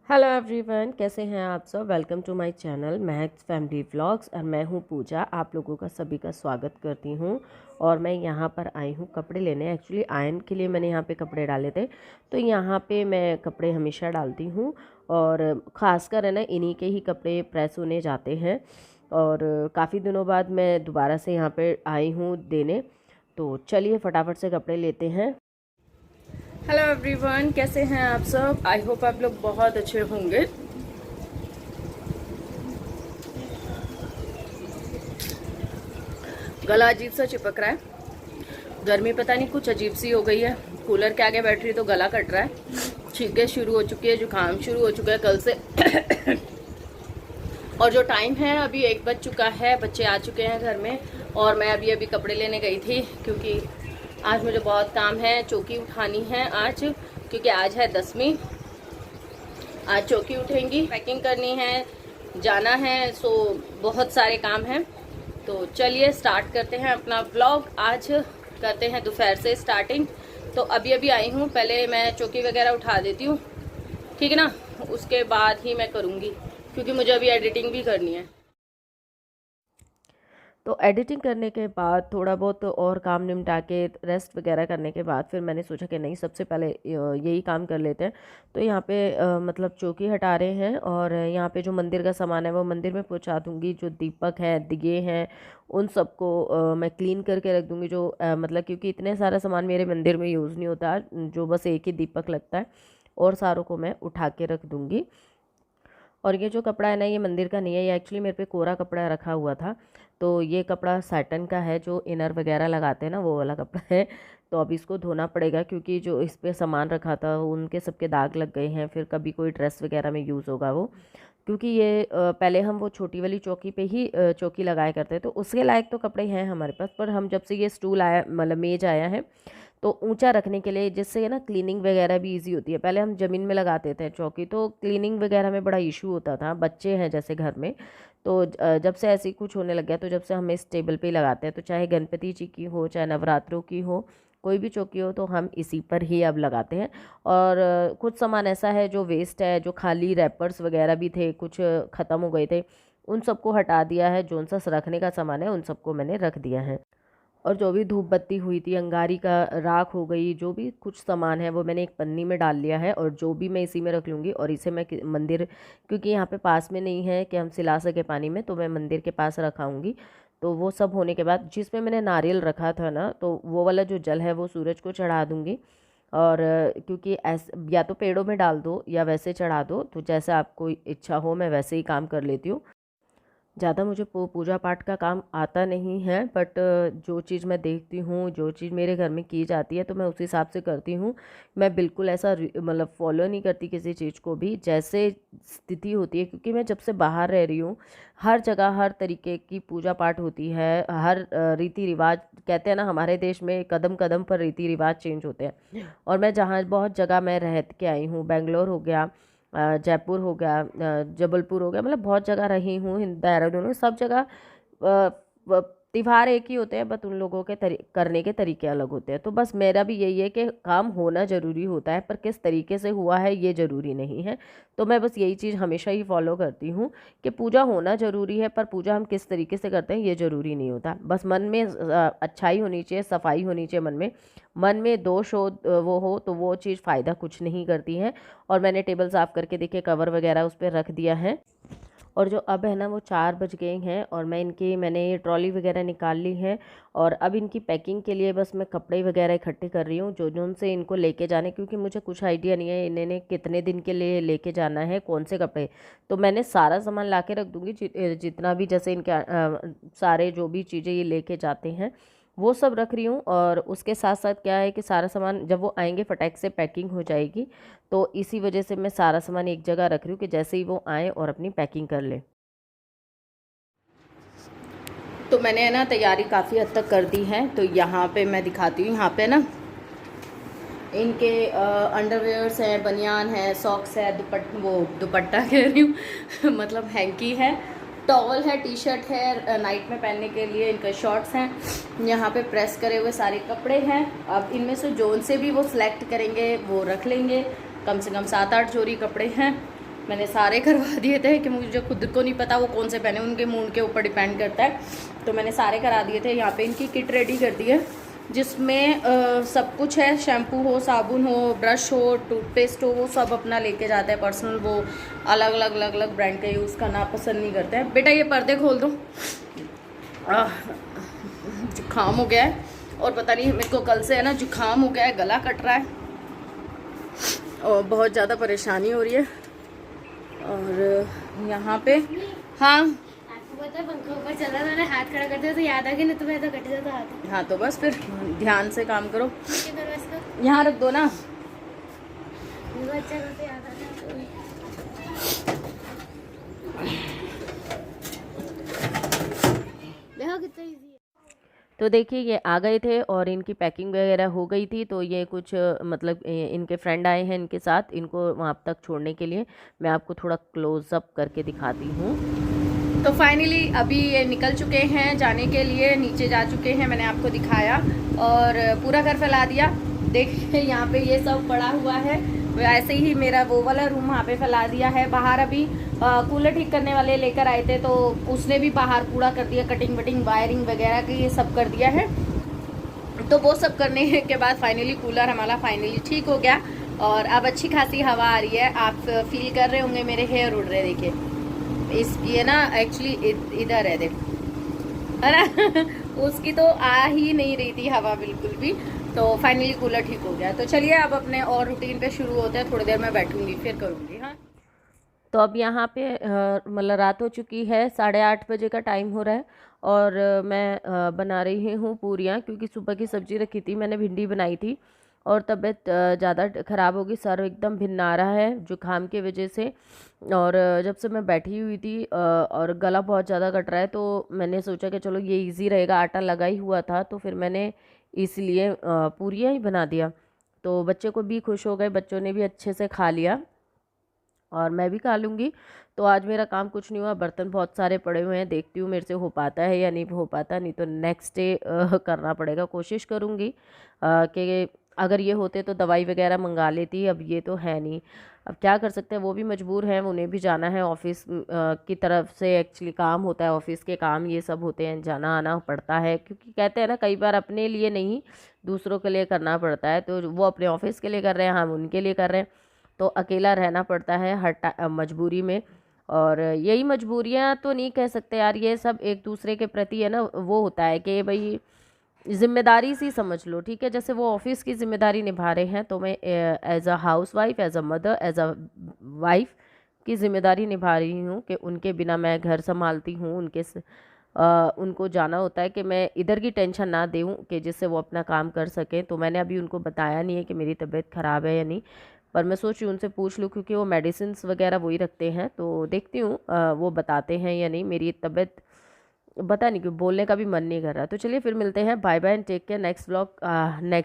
Hello everyone, कैसे हैं आप सब। Welcome to my channel Mahak family vlogs. और मैं हूं पूजा, आप लोगों का सभी का स्वागत करती हूं। और मैं यहां पर आई हूं कपड़े लेने। एक्चुअली आयरन के लिए मैंने यहां पे कपड़े डाले थे, तो यहां पे मैं कपड़े हमेशा डालती हूं। और ख़ासकर है ना, इन्हीं के ही कपड़े प्रेस होने जाते हैं। और काफ़ी दिनों बाद मैं दोबारा से यहाँ पर आई हूँ देने। तो चलिए फटाफट से कपड़े लेते हैं। हेलो एवरीवन, कैसे हैं आप सब। आई होप आप लोग बहुत अच्छे होंगे। गला अजीब सा चिपक रहा है। गर्मी पता नहीं कुछ अजीब सी हो गई है। कूलर के आगे बैठ रही तो गला कट रहा है। छींकें शुरू हो चुकी है, जुकाम शुरू हो चुका है कल से। और जो टाइम है अभी 1 बज चुका है, बच्चे आ चुके हैं घर में। और मैं अभी कपड़े लेने गई थी क्योंकि आज मुझे बहुत काम है। चौकी उठानी है आज, क्योंकि आज है 10वीं। आज चौकी उठेंगी, पैकिंग करनी है, जाना है। सो बहुत सारे काम हैं। तो चलिए स्टार्ट करते हैं अपना व्लॉग। आज करते हैं दोपहर से स्टार्टिंग। तो अभी आई हूँ, पहले मैं चौकी वगैरह उठा देती हूँ, ठीक है ना। उसके बाद ही मैं करूँगी, क्योंकि मुझे अभी एडिटिंग भी करनी है। तो एडिटिंग करने के बाद थोड़ा बहुत और काम निपटा के रेस्ट वगैरह करने के बाद फिर मैंने सोचा कि नहीं, सबसे पहले यही काम कर लेते हैं। तो यहाँ पे मतलब चौकी हटा रहे हैं। और यहाँ पे जो मंदिर का सामान है वो मंदिर में पहुँचा दूँगी। जो दीपक हैं, दिए हैं, उन सबको मैं क्लीन करके रख दूँगी। जो मतलब क्योंकि इतने सारा सामान मेरे मंदिर में यूज़ नहीं होता, जो बस एक ही दीपक लगता है, और सारों को मैं उठा के रख दूँगी। और ये जो कपड़ा है ना, ये मंदिर का नहीं है, ये एक्चुअली मेरे पे कोरा कपड़ा रखा हुआ था। तो ये कपड़ा सैटन का है, जो इनर वगैरह लगाते हैं ना, वो वाला कपड़ा है। तो अब इसको धोना पड़ेगा, क्योंकि जो इस पे सामान रखा था उनके सबके दाग लग गए हैं। फिर कभी कोई ड्रेस वगैरह में यूज़ होगा वो, क्योंकि ये पहले हम वो छोटी वाली चौकी पे ही चौकी लगाया करते हैं। तो उसके लायक तो कपड़े हैं हमारे पास, पर हम जब से ये स्टूल आया, मतलब मेज आया है, तो ऊंचा रखने के लिए, जिससे ना क्लीनिंग वगैरह भी इजी होती है। पहले हम ज़मीन में लगाते थे चौकी, तो क्लीनिंग वगैरह में बड़ा इशू होता था। बच्चे हैं जैसे घर में, तो जब से ऐसे ही कुछ होने लग गया, तो जब से हम इस टेबल पे ही लगाते हैं। तो चाहे गणपति जी की हो, चाहे नवरात्रों की हो, कोई भी चौकी हो, तो हम इसी पर ही अब लगाते हैं। और कुछ सामान ऐसा है जो वेस्ट है, जो खाली रैपर्स वगैरह भी थे, कुछ ख़त्म हो गए थे, उन सबको हटा दिया है। जोन सा रखने का सामान है उन सबको मैंने रख दिया है। और जो भी धूप बत्ती हुई थी, अंगारी का राख हो गई, जो भी कुछ सामान है वो मैंने एक पन्नी में डाल लिया है। और जो भी मैं इसी में रख लूँगी। और इसे मैं मंदिर, क्योंकि यहाँ पे पास में नहीं है कि हम सिला सके पानी में, तो मैं मंदिर के पास रखाऊँगी। तो वो सब होने के बाद, जिसमें मैंने नारियल रखा था ना, तो वो वाला जो जल है वो सूरज को चढ़ा दूँगी। और क्योंकि ऐसे या तो पेड़ों में डाल दो या वैसे चढ़ा दो, तो जैसे आपको इच्छा हो, मैं वैसे ही काम कर लेती हूँ। ज़्यादा मुझे पूजा पाठ का काम आता नहीं है, बट जो चीज़ मैं देखती हूँ, जो चीज़ मेरे घर में की जाती है, तो मैं उस हिसाब से करती हूँ। मैं बिल्कुल ऐसा मतलब फॉलो नहीं करती किसी चीज़ को भी, जैसे स्थिति होती है। क्योंकि मैं जब से बाहर रह रही हूँ, हर जगह हर तरीके की पूजा पाठ होती है। हर रीति रिवाज, कहते हैं ना हमारे देश में कदम कदम पर रीति रिवाज चेंज होते हैं। और मैं जहाँ बहुत जगह मैं रह के आई हूँ, बेंगलोर हो गया, जयपुर हो गया, जबलपुर हो गया, मतलब बहुत जगह रही हूँ, देहरादून में, सब जगह त्योहार एक ही होते हैं, बस उन लोगों के करने के तरीके अलग होते हैं। तो बस मेरा भी यही है कि काम होना ज़रूरी होता है, पर किस तरीके से हुआ है ये ज़रूरी नहीं है। तो मैं बस यही चीज़ हमेशा ही फॉलो करती हूँ कि पूजा होना ज़रूरी है, पर पूजा हम किस तरीके से करते हैं ये ज़रूरी नहीं होता। बस मन में अच्छाई होनी चाहिए, सफाई होनी चाहिए मन में। मन में दोष हो, वो हो, तो वो चीज़ फ़ायदा कुछ नहीं करती है। और मैंने टेबल साफ़ करके देखिए, कवर वगैरह उस पर रख दिया है। और जो अब है ना, वो 4 बज गए हैं, और मैंने ये ट्रॉली वगैरह निकाल ली है। और अब इनकी पैकिंग के लिए बस मैं कपड़े वगैरह इकट्ठे कर रही हूँ, जो जो उनसे इनको लेके जाने, क्योंकि मुझे कुछ आइडिया नहीं है इन्हें कितने दिन के लिए लेके जाना है, कौन से कपड़े। तो मैंने सारा सामान ला के रख दूँगी, जितना भी, जैसे इनके सारे जो भी चीज़ें ये लेके जाते हैं वो सब रख रही हूँ। और उसके साथ साथ क्या है कि सारा सामान जब वो आएंगे फटाक से पैकिंग हो जाएगी। तो इसी वजह से मैं सारा सामान एक जगह रख रही हूँ कि जैसे ही वो आए और अपनी पैकिंग कर ले। तो मैंने है ना तैयारी काफ़ी हद तक कर दी है। तो यहाँ पे मैं दिखाती हूँ, यहाँ पे ना इनके अंडरवेयर्स हैं, बनियान है, सॉक्स है, दुपट्टा कह रही हूँ मतलब हैंकी है, टॉवल है, टी शर्ट है नाइट में पहनने के लिए, इनके शॉर्ट्स हैं। यहाँ पे प्रेस करे हुए सारे कपड़े हैं। अब इनमें से जोन से भी वो सिलेक्ट करेंगे, वो रख लेंगे। कम से कम 7-8 जोड़ी कपड़े हैं। मैंने सारे करवा दिए थे कि मुझे खुद को नहीं पता वो कौन से पहने, उनके मूड के ऊपर डिपेंड करता है। तो मैंने सारे करा दिए थे। यहाँ पे इनकी किट रेडी कर दी है जिसमें सब कुछ है, शैम्पू हो, साबुन हो, ब्रश हो, टूथपेस्ट हो, वो सब अपना लेके जाते हैं पर्सनल। वो अलग अलग अलग अलग ब्रांड का यूज़ करना पसंद नहीं करते हैं। बेटा ये पर्दे खोल दो, जुकाम हो गया है और पता नहीं मेरे को कल से है ना जुकाम हो गया है, गला कट रहा है और बहुत ज़्यादा परेशानी हो रही है। और यहाँ पे हाँ आपको पता है पंखा ऊपर चल रहा था, मैंने हाथ खड़ा कर दिया तो याद आ गया, नहीं तो मैं तो कट जाता हाथ। हाँ तो बस फिर ध्यान से काम करो। किधर है इसका? यहाँ रख दो ना। अच्छा करते याद आ गया। देखो कितना इजी है। तो देखिए ये आ गए थे और इनकी पैकिंग वगैरह हो गई थी। तो ये कुछ मतलब इनके फ्रेंड आए हैं इनके साथ, इनको वहाँ तक छोड़ने के लिए। मैं आपको थोड़ा क्लोजअप करके दिखाती हूँ। तो फाइनली अभी ये निकल चुके हैं जाने के लिए, नीचे जा चुके हैं, मैंने आपको दिखाया और पूरा घर फैला दिया। देखिए यहाँ पे ये सब पड़ा हुआ है, वैसे ही मेरा वो वाला रूम वहाँ पे फैला दिया है। बाहर अभी कूलर ठीक करने वाले लेकर आए थे तो उसने भी बाहर कूड़ा कर दिया, कटिंग वटिंग वायरिंग वगैरह की ये सब कर दिया है। तो वो सब करने के बाद फाइनली कूलर हमारा फाइनली ठीक हो गया और अब अच्छी खासी हवा आ रही है। आप फील कर रहे होंगे मेरे हेयर उड़ रहे, देखिए इस ये ना एक्चुअली इधर है, देखो है ना उसकी तो आ ही नहीं रही थी हवा बिल्कुल भी। तो फाइनली कूलर ठीक हो गया। तो चलिए अब अपने और रूटीन पे शुरू होते हैं, थोड़ी देर में बैठूंगी फिर करूँगी। हाँ तो अब यहाँ पे मतलब रात हो चुकी है, 8:30 बजे का टाइम हो रहा है और मैं बना रही हूँ पूरियाँ, क्योंकि सुबह की सब्जी रखी थी मैंने, भिंडी बनाई थी और तबीयत ज़्यादा ख़राब हो गई, सर एकदम भिन्ना रहा है जुकाम की वजह से। और जब से मैं बैठी हुई थी और गला बहुत ज़्यादा कट रहा है, तो मैंने सोचा कि चलो ये इजी रहेगा, आटा लगा ही हुआ था तो फिर मैंने इसलिए पूरियाँ ही बना दिया। तो बच्चे को भी खुश हो गए, बच्चों ने भी अच्छे से खा लिया और मैं भी खा लूँगी। तो आज मेरा काम कुछ नहीं हुआ, बर्तन बहुत सारे पड़े हुए हैं, देखती हूँ मेरे से हो पाता है या नहीं हो पाता, नहीं तो नेक्स्ट डे करना पड़ेगा। कोशिश करूँगी कि अगर ये होते तो दवाई वगैरह मंगा लेती, अब ये तो है नहीं। अब क्या कर सकते हैं, वो भी मजबूर हैं, उन्हें भी जाना है ऑफिस की तरफ से, एक्चुअली काम होता है, ऑफिस के काम ये सब होते हैं, जाना आना पड़ता है, क्योंकि कहते हैं ना कई बार अपने लिए नहीं दूसरों के लिए करना पड़ता है। तो वो अपने ऑफिस के लिए कर रहे हैं, हम उनके लिए कर रहे हैं, तो अकेला रहना पड़ता है हर मजबूरी में। और यही मजबूरियां तो नहीं कह सकते यार, ये सब एक दूसरे के प्रति है ना, वो होता है कि भाई जिम्मेदारी सी समझ लो, ठीक है। जैसे वो ऑफिस की जिम्मेदारी निभा रहे हैं तो मैं as a housewife, as a mother, as a wife की जिम्मेदारी निभा रही हूँ कि उनके बिना मैं घर संभालती हूँ, उनको जाना होता है कि मैं इधर की टेंशन ना दूँ कि जिससे वो अपना काम कर सकें। तो मैंने अभी उनको बताया नहीं है कि मेरी तबीयत ख़राब है या नहीं, पर मैं सोच रही हूँ उनसे पूछ लूँ, क्योंकि वो मेडिसिन्स वगैरह वही रखते हैं। तो देखती हूँ वो बताते हैं या नहीं। मेरी तबीयत पता नहीं क्यों बोलने का भी मन नहीं कर रहा। तो चलिए फिर मिलते हैं, bye bye and take care. Next vlog next